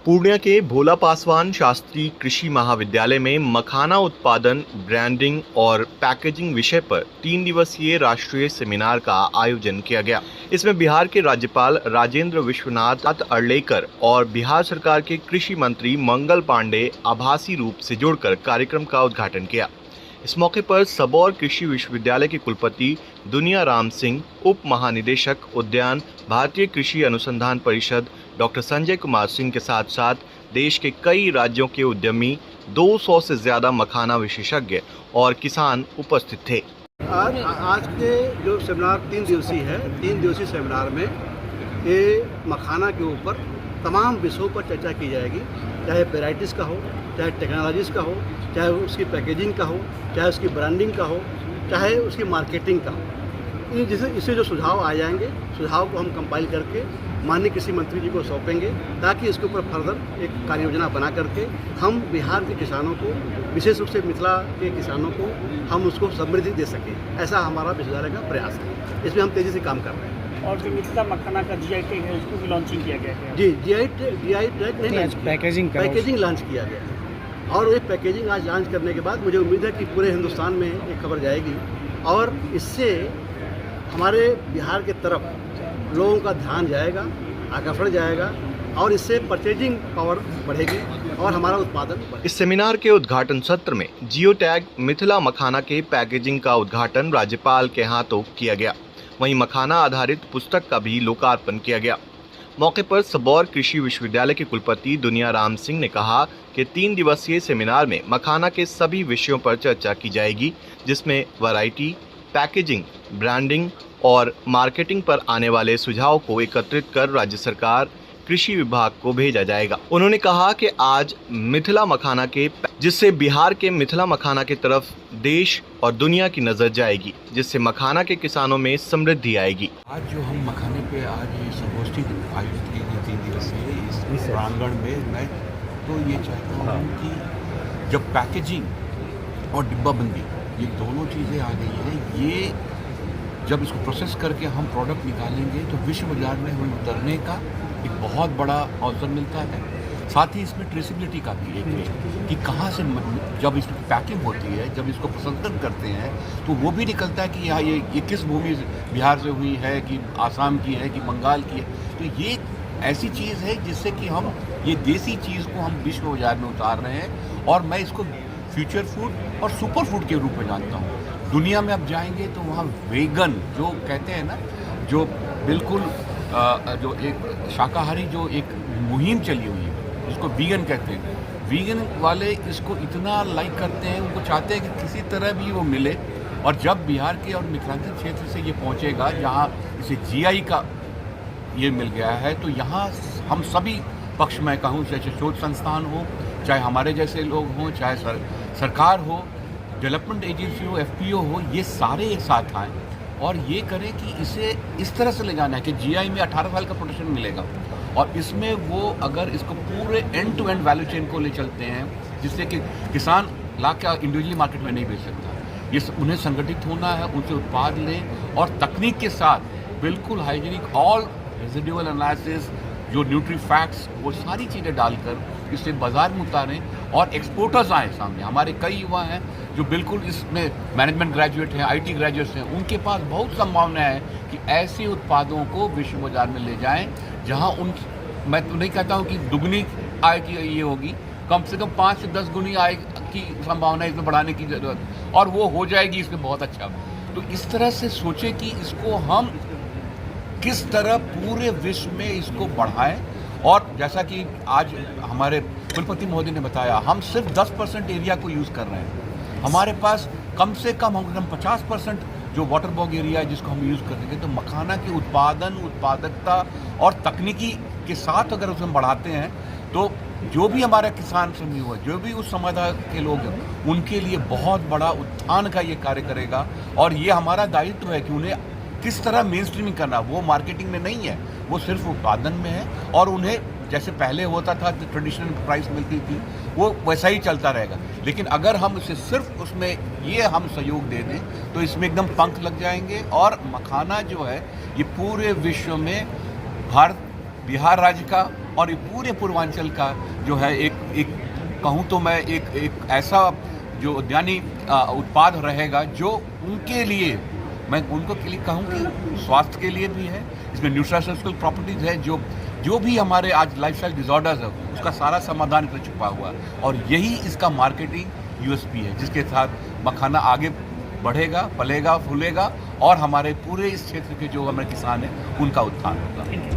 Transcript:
पूर्णिया के भोला पासवान शास्त्री कृषि महाविद्यालय में मखाना उत्पादन, ब्रांडिंग और पैकेजिंग विषय पर 3 दिवसीय राष्ट्रीय सेमिनार का आयोजन किया गया। इसमें बिहार के राज्यपाल राजेंद्र विश्वनाथ अर्लेकर और बिहार सरकार के कृषि मंत्री मंगल पांडे आभासी रूप से जुड़कर कार्यक्रम का उद्घाटन किया। इस मौके पर सबौर कृषि विश्वविद्यालय के कुलपति दुनिया राम सिंह, उप महानिदेशक उद्यान, भारतीय कृषि अनुसंधान परिषद डॉक्टर संजय कुमार सिंह के साथ साथ देश के कई राज्यों के उद्यमी, 200 से ज्यादा मखाना विशेषज्ञ और किसान उपस्थित थे। आज के जो सेमिनार 3 दिवसीय है, 3 दिवसीय सेमिनार में ये मखाना के ऊपर तमाम विषयों पर चर्चा की जाएगी, चाहे वेराइटीज़ का हो, चाहे टेक्नोलॉजीज़ का हो, चाहे उसकी पैकेजिंग का हो, चाहे उसकी ब्रांडिंग का हो, चाहे उसकी मार्केटिंग का हो। इससे जो सुझाव आ जाएंगे, सुझाव को हम कंपाइल करके माननीय कृषि मंत्री जी को सौंपेंगे, ताकि इसके ऊपर फर्दर एक कार्य योजना बना करके हम बिहार के किसानों को, विशेष रूप से मिथिला के किसानों को, हम उसको समृद्धि दे सकें। ऐसा हमारा विश्वविद्यालय का प्रयास है। इसमें हम तेज़ी से काम कर रहे हैं। और जो मिथिला मखाना का GI टैग है, उसको भी लॉन्चिंग किया गया है। जी, GI टैग नहीं, पैकेजिंग लॉन्च किया गया है। और ये पैकेजिंग आज लॉन्च करने के बाद मुझे उम्मीद है कि पूरे हिंदुस्तान में एक खबर जाएगी और इससे हमारे बिहार के तरफ लोगों का ध्यान जाएगा, आकर्षण जाएगा और इससे परचेजिंग पावर बढ़ेगी और हमारा उत्पादन बढ़ेगा। इस सेमिनार के उद्घाटन सत्र में जियो टैग मिथिला मखाना के पैकेजिंग का उद्घाटन राज्यपाल के हाथों किया गया। वहीं मखाना आधारित पुस्तक का भी लोकार्पण किया गया। मौके पर सबौर कृषि विश्वविद्यालय के कुलपति दुनिया राम सिंह ने कहा कि 3 दिवसीय सेमिनार में मखाना के सभी विषयों पर चर्चा की जाएगी, जिसमें वैरायटी, पैकेजिंग, ब्रांडिंग और मार्केटिंग पर आने वाले सुझाव को एकत्रित कर राज्य सरकार कृषि विभाग को भेजा जाएगा। उन्होंने कहा कि आज मिथिला मखाना के, जिससे बिहार के मिथिला मखाना की तरफ देश और दुनिया की नजर जाएगी, जिससे मखाना के किसानों में समृद्धि आएगी। आज जो हम मखाने पे आज ये संगोष्ठी आयोजित की गई 3 दिवसीय इस प्रांगण में, मैं तो ये चाहता हूँ कि जब पैकेजिंग और डिब्बाबंदी ये दोनों चीज़ें आ गई हैं, ये जब इसको प्रोसेस करके हम प्रोडक्ट निकालेंगे तो विश्व बाजार में हमें उतरने का एक बहुत बड़ा अवसर मिलता है। साथ ही इसमें ट्रेसिबिलिटी का भी एक है कि कहाँ से जब इसकी पैकिंग होती है, जब इसको प्रसंस्करण करते हैं तो वो भी निकलता है कि यहाँ ये किस भूमि बिहार से हुई है, कि आसाम की है, कि बंगाल की है। तो ये ऐसी चीज़ है जिससे कि हम ये देसी चीज़ को हम विश्व बाजार में उतार रहे हैं और मैं इसको फ्यूचर फूड और सुपर फूड के रूप में जानता हूँ। दुनिया में अब जाएंगे तो वहाँ वेगन जो कहते हैं ना, जो बिल्कुल जो एक शाकाहारी जो एक मुहिम चली हुई है, जिसको वीगन कहते हैं, वीगन वाले इसको इतना लाइक करते हैं, उनको चाहते हैं कि किसी तरह भी वो मिले। और जब बिहार के और मिथिलांचल क्षेत्र से ये पहुँचेगा, जहाँ इसे GI का ये मिल गया है, तो यहाँ हम सभी पक्ष में कहूँ, चाहे शोध संस्थान हो, चाहे हमारे जैसे लोग हों, चाहे सरकार हो, डेवलपमेंट एजेंसी हो, FPO हो, ये सारे एक साथ आएँ और ये करें कि इसे इस तरह से ले जाना है कि GI में 18 साल का प्रोटेक्शन मिलेगा और इसमें वो अगर इसको पूरे end to end value chain को ले चलते हैं, जिससे कि किसान ला के इंडिविजुअली मार्केट में नहीं बेच सकता। ये उन्हें संगठित होना है, उनसे उत्पाद लें और तकनीक के साथ बिल्कुल हाइजीनिक, ऑल रेजिडुअल एनालिसिस, जो न्यूट्री फैक्ट्स, वो सारी चीज़ें डालकर इसे बाजार में उतारें और एक्सपोर्टर्स आए सामने। हमारे कई युवा हैं जो बिल्कुल इसमें मैनेजमेंट ग्रेजुएट हैं, IT ग्रेजुएट्स हैं, उनके पास बहुत संभावना है कि ऐसे उत्पादों को विश्व बाजार में ले जाएं, जहां मैं तो नहीं कहता हूं कि दुगनी आय की ये होगी, कम से कम 5 से 10 गुनी आय की संभावना इसमें बढ़ाने की ज़रूरत, और वो हो जाएगी इसमें बहुत अच्छा। तो इस तरह से सोचें कि इसको हम किस तरह पूरे विश्व में इसको बढ़ाएं। और जैसा कि आज हमारे कुलपति महोदय ने बताया, हम सिर्फ 10% एरिया को यूज़ कर रहे हैं। हमारे पास कम से कम हम 50% जो वाटर बॉग एरिया है जिसको हम यूज़ करेंगे, तो मखाना के उत्पादन, उत्पादकता और तकनीकी के साथ अगर उसे हम बढ़ाते हैं, तो जो भी हमारा किसान समूह हुआ, जो भी उस समुदाय के लोग हैं, उनके लिए बहुत बड़ा उत्थान का ये कार्य करेगा। और ये हमारा दायित्व है कि उन्हें किस तरह मेन स्ट्रीमिंग करना। वो मार्केटिंग में नहीं है, वो सिर्फ उत्पादन में है और उन्हें जैसे पहले होता था ट्रेडिशनल प्राइस मिलती थी, वो वैसा ही चलता रहेगा। लेकिन अगर हम इसे सिर्फ उसमें ये हम सहयोग दे दें, तो इसमें एकदम पंख लग जाएंगे और मखाना जो है ये पूरे विश्व में बिहार राज्य का और ये पूरे पूर्वांचल का जो है एक कहूँ तो मैं एक ऐसा जो उद्यानिक उत्पाद रहेगा जो उनके लिए, मैं उनको के लिए कहूँ कि स्वास्थ्य के लिए भी है, इसमें न्यूट्रिशनल प्रॉपर्टीज़ है, जो भी हमारे आज लाइफस्टाइल डिसऑर्डर्स है उसका सारा समाधान इसमें छुपा हुआ है। और यही इसका मार्केटिंग यूएसपी है, जिसके साथ मखाना आगे बढ़ेगा, पलेगा, फूलेगा और हमारे पूरे इस क्षेत्र के जो हमारे किसान हैं उनका उत्थान होगा।